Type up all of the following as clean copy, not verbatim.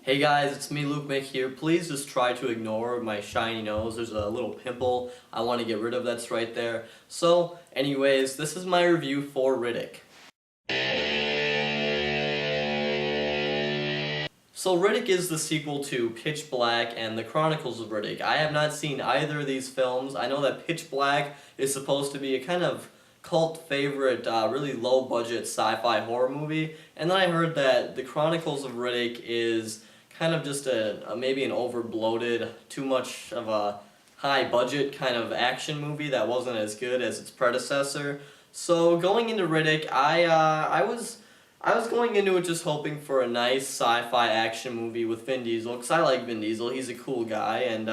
Hey guys, it's me lukemick here. Please just try to ignore my shiny nose. There's a little pimple I want to get rid of that's right there. So, anyways, this is my review for Riddick. So Riddick is the sequel to Pitch Black and The Chronicles of Riddick. I have not seen either of these films. I know that Pitch Black is supposed to be a kind of cult favorite, really low budget sci-fi horror movie, and then I heard that The Chronicles of Riddick is kind of just maybe an over bloated, too much of a high budget kind of action movie that wasn't as good as its predecessor. So going into Riddick, I was going into it just hoping for a nice sci-fi action movie with Vin Diesel, because I like Vin Diesel. He's a cool guy, and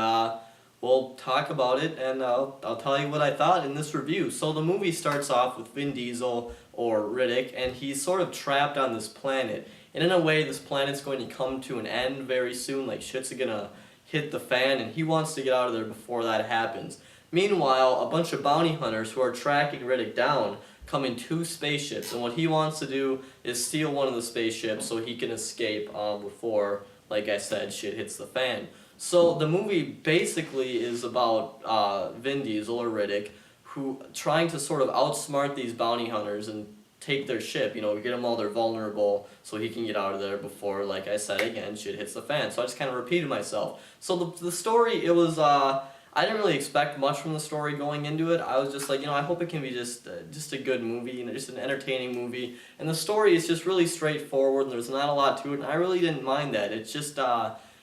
we'll talk about it, and I'll tell you what I thought in this review. So the movie starts off with Vin Diesel, or Riddick, and he's sort of trapped on this planet. And in a way, this planet's going to come to an end very soon, like shit's gonna hit the fan, and he wants to get out of there before that happens. Meanwhile, a bunch of bounty hunters who are tracking Riddick down come in two spaceships, and what he wants to do is steal one of the spaceships so he can escape before, like I said, shit hits the fan. So the movie basically is about Vin Diesel, or Riddick, who trying to sort of outsmart these bounty hunters and take their ship, you know, get them while they're vulnerable so he can get out of there before, like I said again, shit hits the fan. So I just kind of repeated myself. So the story, it was, I didn't really expect much from the story going into it. I was just like, you know, I hope it can be just a good movie, you know, just an entertaining movie. And the story is just really straightforward, and there's not a lot to it, and I really didn't mind that. It's just,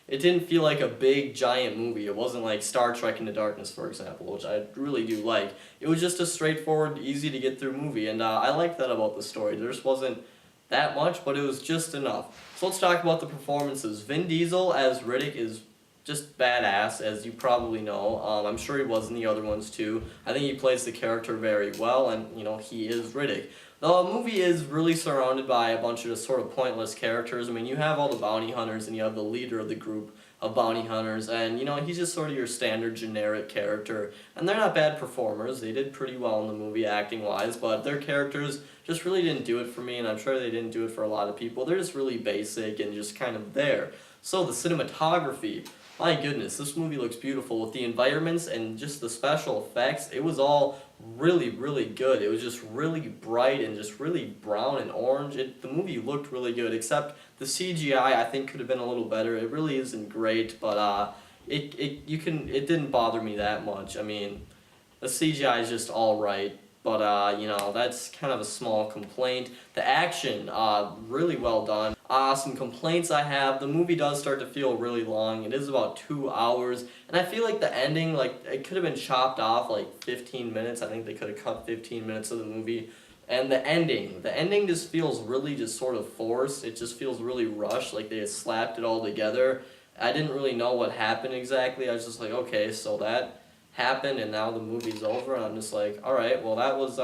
it didn't feel like a big, giant movie. It wasn't like Star Trek Into Darkness, for example, which I really do like. It was just a straightforward, easy-to-get-through movie, and I liked that about the story. There just wasn't that much, but it was just enough. So let's talk about the performances. Vin Diesel as Riddick is just badass, as you probably know. I'm sure he was in the other ones too. I think he plays the character very well, and, you know, he is Riddick. The movie is really surrounded by a bunch of just sort of pointless characters. I mean, you have all the bounty hunters, and you have the leader of the group of bounty hunters, and, you know, he's just sort of your standard generic character. And they're not bad performers. They did pretty well in the movie acting-wise, but their characters just really didn't do it for me, and I'm sure they didn't do it for a lot of people. They're just really basic and just kind of there. So the cinematography, my goodness, this movie looks beautiful with the environments and just the special effects. It was all really, really good. It was just really bright and just really brown and orange. The movie looked really good, except the CGI I think could have been a little better. It really isn't great, but it didn't bother me that much. I mean, the CGI is just all right. But, you know, that's kind of a small complaint. The action, really well done. Some complaints I have, the movie does start to feel really long. It is about 2 hours. And I feel like the ending, like, it could have been chopped off like 15 minutes. I think they could have cut 15 minutes of the movie. And the ending just feels really just sort of forced. It just feels really rushed, like they just slapped it all together. I didn't really know what happened exactly. I was just like, okay, so that happened and now the movie's over, and I'm just like, alright, well that was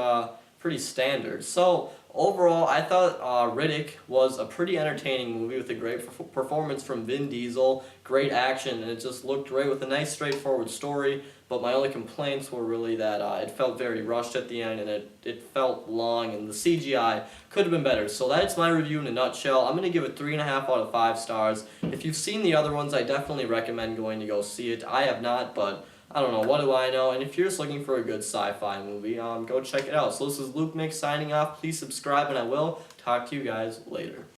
pretty standard. So overall, I thought Riddick was a pretty entertaining movie with a great performance from Vin Diesel, great action, and it just looked great with a nice straightforward story. But my only complaints were really that it felt very rushed at the end, and it felt long, and the CGI could have been better. So that's my review in a nutshell. I'm going to give it 3.5 out of 5 stars. If you've seen the other ones, I definitely recommend going to go see it. I have not, but I don't know, what do I know? And if you're just looking for a good sci-fi movie, go check it out. So this is lukemick signing off. Please subscribe, and I will talk to you guys later.